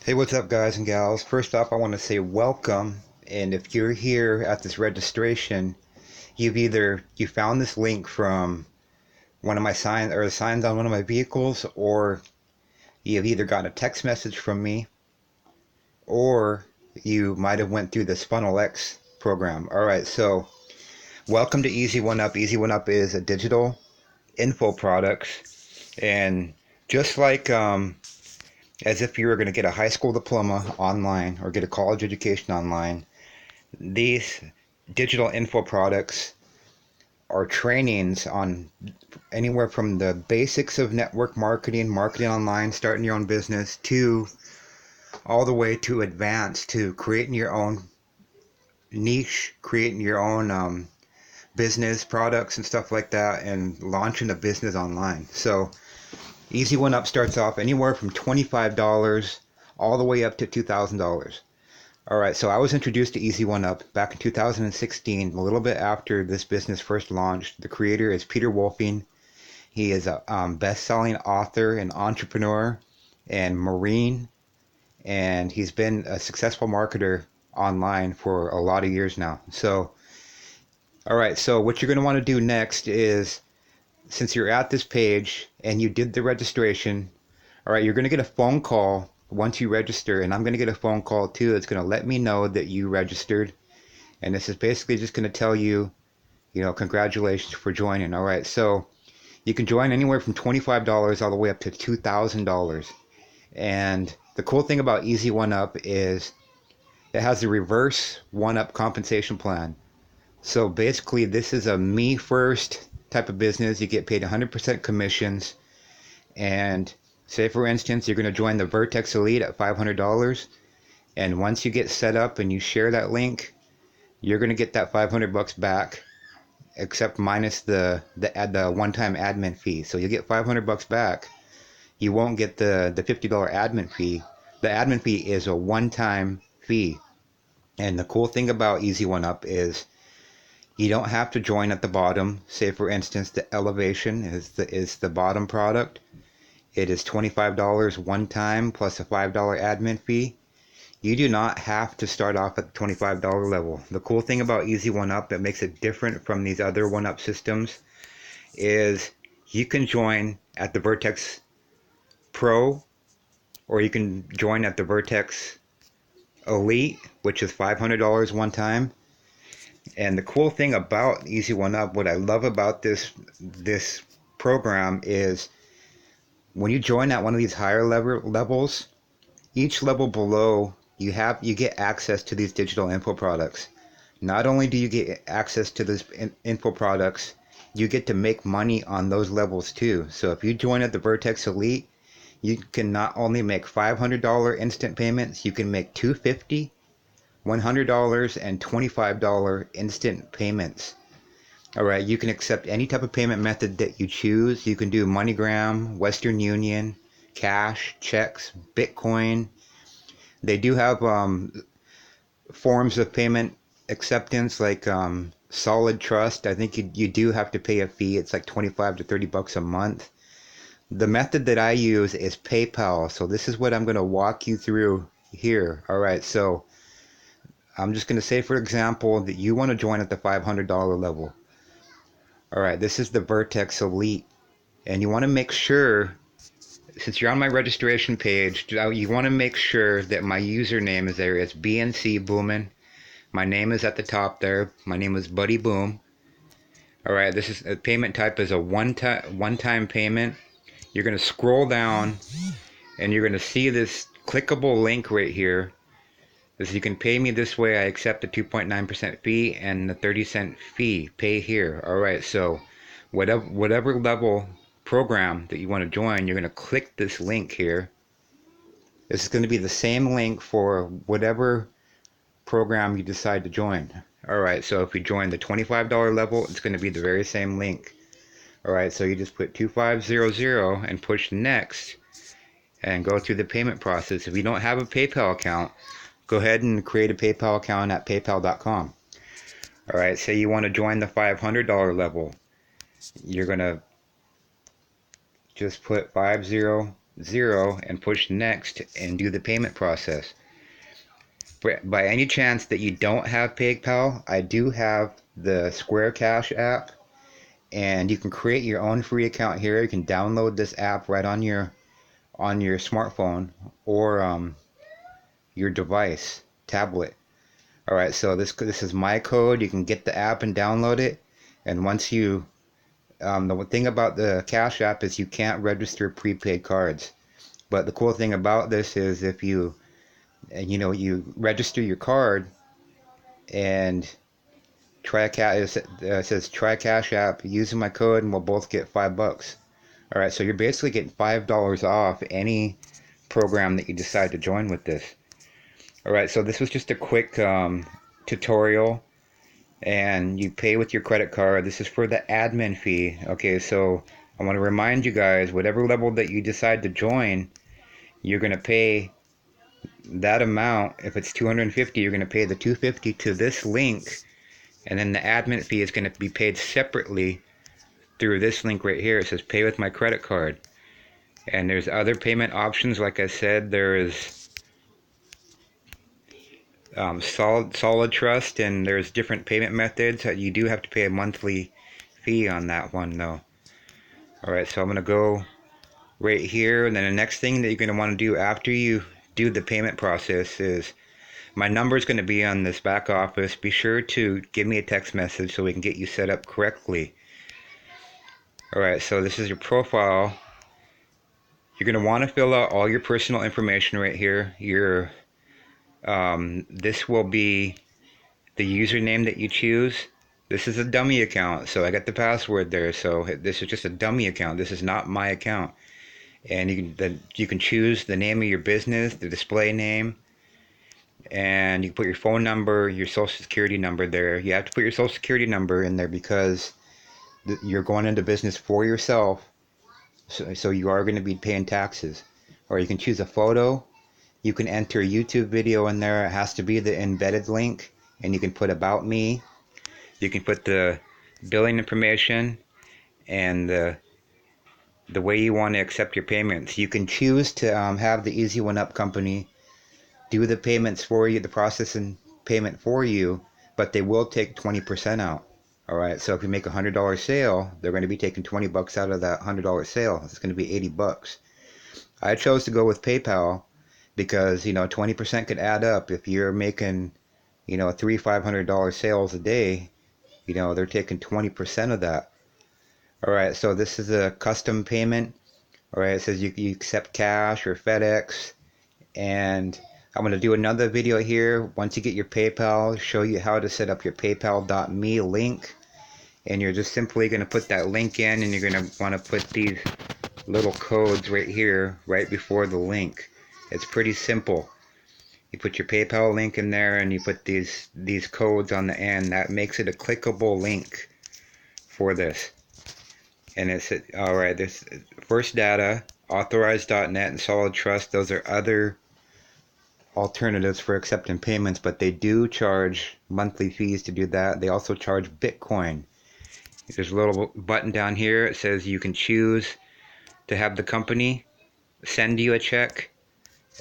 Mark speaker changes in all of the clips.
Speaker 1: Hey, what's up, guys and gals? First off, I want to say welcome. And if you're here at this registration, you found this link from one of my signs or the signs on one of my vehicles, or you've either gotten a text message from me, or you might have went through this Funnel X program. All right, so welcome to Easy1Up. Easy1Up is a digital info products, and just like as if you were going to get a high school diploma online or get a college education online. These digital info products are trainings on anywhere from the basics of network marketing, marketing online, starting your own business, to all the way to advanced to creating your own niche, creating your own business products and stuff like that, and launching a business online. So Easy1Up starts off anywhere from $25 all the way up to $2,000. All right, so I was introduced to Easy1Up back in 2016, a little bit after this business first launched. The creator is Peter Wolfing. He is a best-selling author and entrepreneur and Marine, and he's been a successful marketer online for a lot of years now. So, all right, so what you're going to want to do next is, since you're at this page and you did the registration, all right, you're going to get a phone call once you register, and I'm going to get a phone call too that's going to let me know that you registered. And this is basically just going to tell you, congratulations for joining. All right, so you can join anywhere from $25 all the way up to $2,000. And the cool thing about Easy1Up is it has a reverse one-up compensation plan. So basically, this is a me first type of business. You get paid 100% commissions. And say, for instance, you're going to join the Vertex Elite at $500. And once you get set up and you share that link, you're going to get that $500 back, except minus the one-time admin fee. So you get $500 back. You won't get the $50 admin fee. The admin fee is a one-time fee. And the cool thing about Easy1Up is you don't have to join at the bottom. Say, for instance, the Elevation is the bottom product. It is $25 one time plus a $5 admin fee. You do not have to start off at the $25 level. The cool thing about Easy1Up that makes it different from these other one-up systems is you can join at the Vertex Pro, or you can join at the Vertex Elite, which is $500 one time. And the cool thing about Easy1Up, what I love about this program is when you join at one of these higher levels, each level below you get access to these digital info products. Not only do you get access to these info products, you get to make money on those levels too. So if you join at the Vertex Elite, you can not only make $500 instant payments, you can make $250, $100, and $25 instant payments. All right, you can accept any type of payment method that you choose. You can do MoneyGram, Western Union, cash, checks, Bitcoin. They do have forms of payment acceptance like Solid Trust. I think you do have to pay a fee. It's like 25 to 30 bucks a month. The method that I use is PayPal. So this is what I'm going to walk you through here. All right, so I'm just going to say, for example, that you want to join at the $500 level. All right, this is the Vertex Elite. And you want to make sure, since you're on my registration page, you want to make sure that my username is there. It's BNC Boome. My name is at the top there. My name is Buddy Boome. All right, this is a payment type is a one-time payment. You're going to scroll down and you're going to see this clickable link right here. This, you can pay me this way. I accept the 2.9% fee and the 30-cent fee. Pay here. All right, so whatever level program that you want to join, you're going to click this link here. This is going to be the same link for whatever program you decide to join. All right, so if you join the $25 level, it's going to be the very same link. All right, so you just put 2500 and push next and go through the payment process. If you don't have a PayPal account, go ahead and create a PayPal account at paypal.com. All right, say you want to join the $500 level. You're going to just put 50 0 and push next and do the payment process. By any chance that you don't have PayPal, I do have the Square Cash app, and you can create your own free account here. You can download this app right on your smartphone or your device, tablet. All right, so this is my code. You can get the app and download it. And once you, the thing about the Cash app is you can't register prepaid cards. But the cool thing about this is if you, you register your card and try a cash, it says try Cash app using my code, and we'll both get $5. All right, so you're basically getting $5 off any program that you decide to join with this. All right, so this was just a quick tutorial, and you pay with your credit card. This is for the admin fee. Okay, so I want to remind you guys, whatever level that you decide to join, you're going to pay that amount. If it's 250, you're going to pay the 250 to this link, and then the admin fee is going to be paid separately through this link right here. It says pay with my credit card. And there's other payment options. Like I said, there is solid trust, and there's different payment methods. You do have to pay a monthly fee on that one though. Alright, so I'm going to go right here, and then the next thing that you're going to want to do after you do the payment process is, my number is going to be on this back office. Be sure to give me a text message so we can get you set up correctly. Alright, so this is your profile. You're going to want to fill out all your personal information right here. This will be the username that you choose. This is a dummy account, so I got the password there. So this is just a dummy account. This is not my account. And you can choose the name of your business, the display name, and you can put your phone number, your social security number there. You have to put your social security number in there because you're going into business for yourself, so you are going to be paying taxes. Or you can choose a photo. You can enter a YouTube video in there. It has to be the embedded link, and you can put about me. You can put the billing information and the way you want to accept your payments. You can choose to have the Easy1Up company do the payments for you, the processing payment for you, but they will take 20% out. All right, so if you make a $100 sale, they're going to be taking $20 out of that $100 sale. It's going to be $80. I chose to go with PayPal because 20% could add up. If you're making $300-$500 sales a day, they're taking 20% of that. All right, so this is a custom payment. All right, it says you accept cash or FedEx, and I'm going to do another video here once you get your PayPal, show you how to set up your paypal.me link. And you're just simply going to put that link in, and you're going to want to put these little codes right here, right before the link. It's pretty simple. You put your PayPal link in there, and you put these codes on the end. That makes it a clickable link for this. And it's alright, this First Data, Authorized.net, and Solid Trust, those are other alternatives for accepting payments, but they do charge monthly fees to do that. They also charge Bitcoin. There's a little button down here. It says you can choose to have the company send you a check,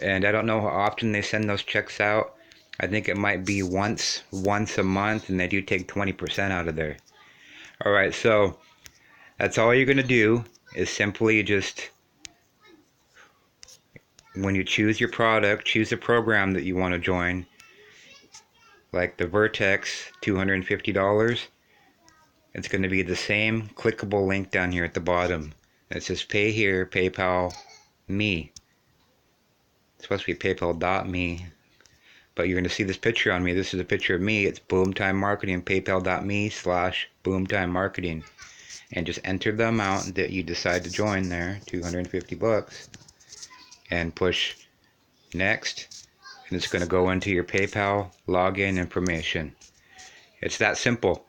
Speaker 1: and I don't know how often they send those checks out. I think it might be once a month, and they do take 20% out of there. Alright, so that's all you're going to do is simply just, when you choose your product, choose a program that you want to join, like the Vertex, $250. It's going to be the same clickable link down here at the bottom. It says pay here, PayPal, me. It's supposed to be paypal.me, but you're going to see this picture on me. This is a picture of me. It's Boome Time Marketing, paypal.me/Boome Time Marketing. And just enter the amount that you decide to join there, $250, and push next, and it's going to go into your PayPal login information. It's that simple.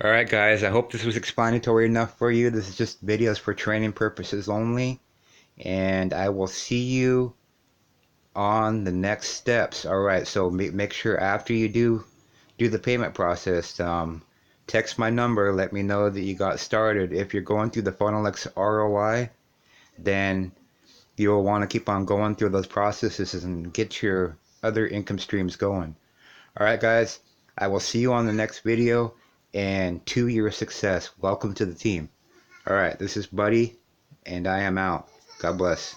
Speaker 1: Alright guys, I hope this was explanatory enough for you. This is just videos for training purposes only, and I will see you on the next steps. Alright, so make sure after you do the payment process, text my number, let me know that you got started. If you're going through the FunnelX ROI, then you'll want to keep on going through those processes and get your other income streams going. Alright guys, I will see you on the next video, and to your success, welcome to the team. Alright, this is Buddy, and I am out. God bless.